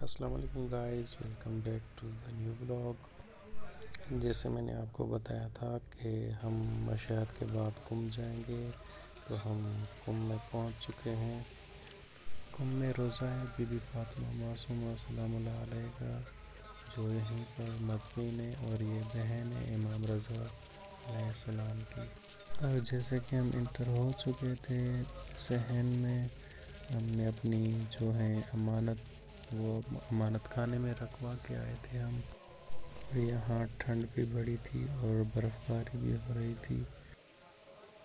السلام علیکم guys, welcome back to the new blog. جیسے میں نے آپ کو بتایا تھا کہ ہم مشاہد کے بعد کم جائیں گے، تو ہم کم میں پہنچ چکے ہیں۔ کم میں روضہ ہے بی بی فاطمہ معصومہ سلام اللہ علیہ کا، جو یہیں پر مدفون ہے، اور یہ بہن ہے امام رضا علیہ السلام کی۔ اور جیسے کہ ہم انٹر ہو چکے تھے صحن میں، ہم نے اپنی جو ہے امانت وہ امانت خانے میں رکھوا کے آئے تھے ہم۔ اور یہاں ٹھنڈ بھی بڑی تھی اور برف باری بھی ہو رہی تھی۔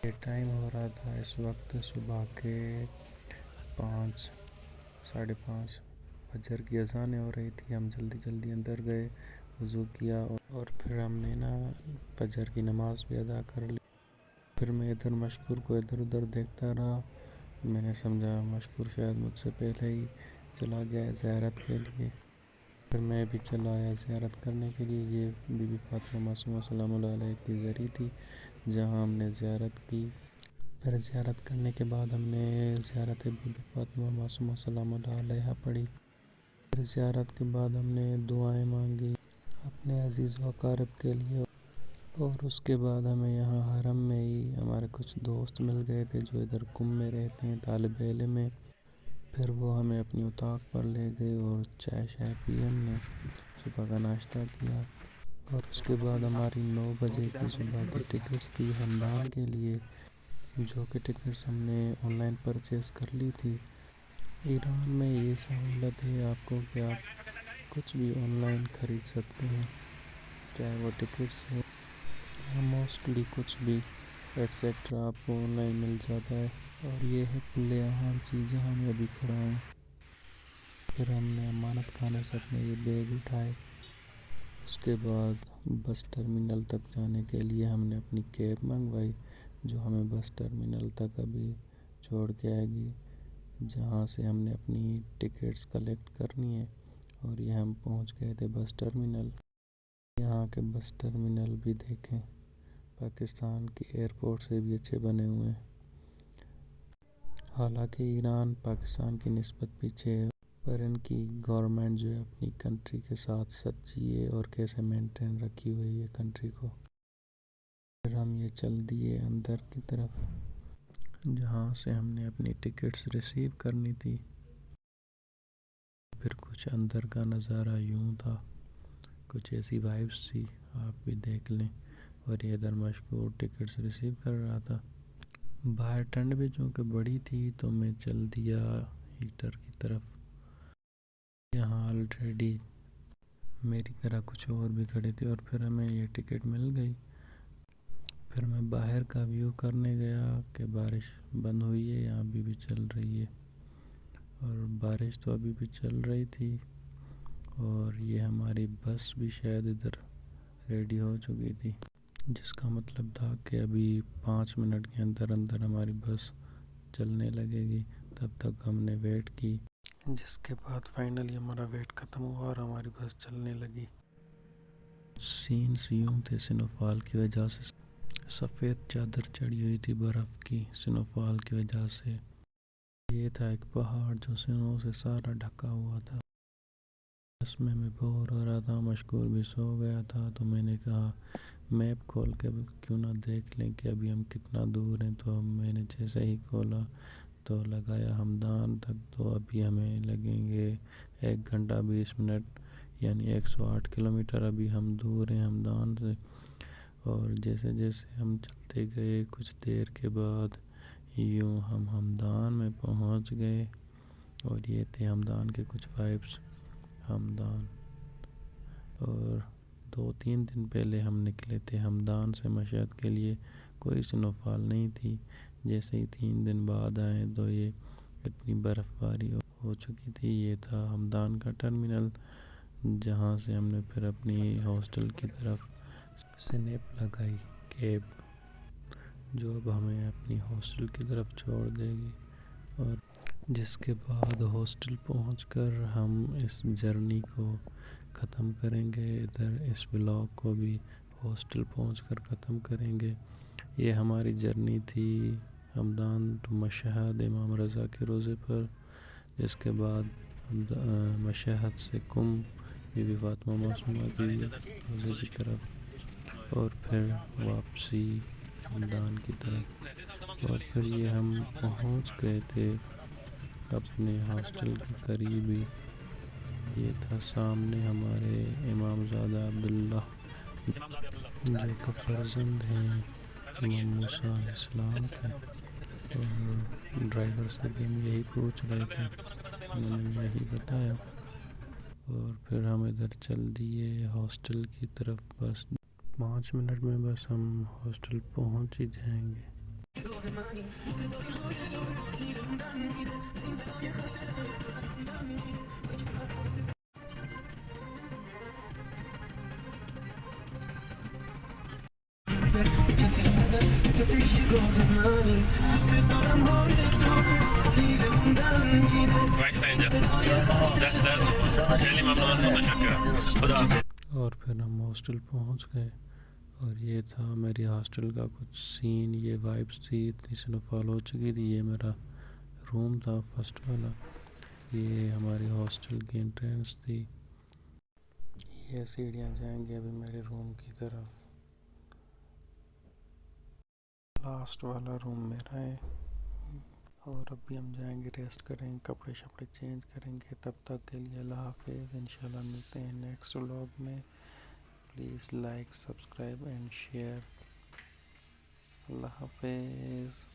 یہ ٹائم ہو رہا تھا اس وقت صبح کے 5:30 فجر کی اذانیں ہو رہی تھی۔ ہم جلدی جلدی اندر گئے، وضو کیا، اور پھر ہم نے فجر کی نماز بھی ادا کر لی۔ پھر میں ادھر مشکور کو ادھر ادھر دیکھتا رہا۔ میں نے سمجھا مشکور شاید مجھ سے پہلے ہی چلا گیا ہے زیارت کے لیے، پھر میں بھی چلا آیا زیارت کرنے کے لیے۔ یہ بی بی فاطمہ معصومہ سلام اللہ علیہ کی زری تھی جہاں ہم نے زیارت کی۔ پھر زیارت کرنے کے بعد ہم نے زیارت بی بی فاطمہ معصومہ سلام اللہ علیہ پڑھی۔ پھر زیارت کے بعد ہم نے دعائیں مانگی اپنے عزیز و اقارب کے لیے، اور اس کے بعد ہمیں یہاں حرم میں ہی ہمارے کچھ دوست مل گئے تھے جو ادھر کم میں رہتے ہیں، طالب علم میں۔ پھر وہ ہمیں اپنی اتاق پر لے گئے اور چائے پی، ہم نے صبح کا ناشتہ کیا، اور اس کے بعد ہماری 9 بجے کی صبح کی ٹکٹس تھی ہمدان کے لیے، جو کہ ٹکٹس ہم نے آن لائن پرچیز کر لی تھی۔ ایران میں یہ سہولت ہے آپ کو کہ آپ کچھ بھی آن لائن خرید سکتے ہیں، چاہے وہ ٹکٹس ہو یا موسٹلی کچھ بھی ایٹسیٹرا آپ کو آن لائن مل جاتا ہے۔ اور یہ ہے کھلے عام چیز جہاں میں ابھی کھڑا ہوں۔ پھر ہم نے امانت خانے سے اپنے یہ بیگ اٹھائے۔ اس کے بعد بس ٹرمینل تک جانے کے لیے ہم نے اپنی کیب منگوائی، جو ہمیں بس ٹرمینل تک ابھی چھوڑ کے آئے گی، جہاں سے ہم نے اپنی ٹکٹس کلیکٹ کرنی ہے۔ اور یہ ہم پہنچ گئے تھے بس ٹرمینل۔ یہاں کے بس ٹرمینل بھی دیکھیں، پاکستان کی ایئرپورٹ سے بھی اچھے بنے ہوئے ہیں۔ حالانکہ ایران پاکستان کی نسبت پیچھے ہے، پر ان کی گورنمنٹ جو ہے اپنی کنٹری کے ساتھ سچی ہے اور کیسے مینٹین رکھی ہوئی ہے کنٹری کو۔ پھر ہم یہ چل دیے اندر کی طرف، جہاں سے ہم نے اپنی ٹکٹس ریسیو کرنی تھی۔ پھر کچھ اندر کا نظارہ یوں تھا، کچھ ایسی وائبس تھی، آپ بھی دیکھ لیں۔ اور یہ ادھر مشکور ٹکٹس ریسیو کر رہا تھا۔ باہر ٹھنڈ بھی چونکہ بڑی تھی تو میں چل دیا ہیٹر کی طرف۔ یہاں آلریڈی میری طرح کچھ اور بھی کھڑے تھے، اور پھر ہمیں یہ ٹکٹ مل گئی۔ پھر میں باہر کا ویو کرنے گیا کہ بارش بند ہوئی ہے یا ابھی بھی چل رہی ہے، اور بارش تو ابھی بھی چل رہی تھی۔ اور یہ ہماری بس بھی شاید ادھر ریڈی ہو چکی تھی، جس کا مطلب تھا کہ ابھی 5 منٹ کے اندر اندر ہماری بس چلنے لگے گی۔ تب تک ہم نے ویٹ کی، جس کے بعد فائنلی ہمارا ویٹ ختم ہوا اور ہماری بس چلنے لگی۔ سینس یوں تھے سنو فال کی وجہ سے، سفید چادر چڑھی ہوئی تھی برف کی سنو فال کی وجہ سے۔ یہ تھا ایک پہاڑ جو سنو سے سارا ڈھکا ہوا تھا۔ بس میں بور ہو رہا تھا، مشکور بھی سو گیا تھا، تو میں نے کہا میپ کھول کے کیوں نہ دیکھ لیں کہ ابھی ہم کتنا دور ہیں۔ تو میں نے جیسے ہی کھولا تو لگایا ہمدان تک، تو ابھی ہمیں لگیں گے 1 گھنٹہ 20 منٹ، یعنی 108 کلومیٹر ابھی ہم دور ہیں ہمدان سے۔ اور جیسے جیسے ہم چلتے گئے کچھ دیر کے بعد یوں ہم ہمدان میں پہنچ گئے، اور یہ تھے ہمدان کے کچھ وائبس۔ ہمدان، اور 2-3 دن پہلے ہم نکلے تھے ہمدان سے مشہد کے لیے، کوئی سنو فال نہیں تھی۔ جیسے ہی 3 دن بعد آئے تو یہ اتنی برف باری ہو چکی تھی۔ یہ تھا ہمدان کا ٹرمینل، جہاں سے ہم نے پھر اپنی ہاسٹل کی طرف سنیپ لگائی کیب، جو اب ہمیں اپنی ہاسٹل کی طرف چھوڑ دے گی۔ اور جس کے بعد ہاسٹل پہنچ کر ہم اس جرنی کو ختم کریں گے، ادھر اس ولاگ کو بھی ہاسٹل پہنچ کر ختم کریں گے۔ یہ ہماری جرنی تھی ہمدان ٹو مشہد امام رضا کے روضے پر، جس کے بعد مشہد سے کم بی بی فاطمہ معصومہ کی روضے کی طرف، اور پھر واپسی ہمدان کی طرف، اور پھر یہ ہم پہنچ گئے تھے اپنے ہاسٹل کے قریب ہی. یہ تھا سامنے ہمارے امام زادہ عبداللہ جو کہ فرزند ہیں امام موسیٰ علیہ السلام کے، اور ڈرائیور سے بھی ہم یہی پوچھ رہے تھے، انہوں نے یہی بتایا. اور پھر ہم ادھر چل دیے ہاسٹل کی طرف. بس 5 منٹ میں بس ہم ہاسٹل پہنچ ہی جائیں گے. اور پھر ہم ہاسٹل پہنچ گئے، اور یہ تھا میری ہاسٹل کا کچھ سین. یہ وائبس تھی، اتنی سنو فال ہو چکی تھی. یہ میرا روم تھا فرسٹ والا، یہ ہماری ہاسٹل کی انٹرنس تھی. یہ سیڑھیاں جائیں گے ابھی میرے روم کی طرف. لاسٹ والا روم میرا ہے، اور ابھی ہم جائیں گے ریسٹ کریں گے، کپڑے شپڑے چینج کریں گے. تب تک کے لیے اللہ حافظ. انشاءاللہ ملتے ہیں نیکسٹ ولاگ میں. Please like, subscribe and share. اللہ حافظ.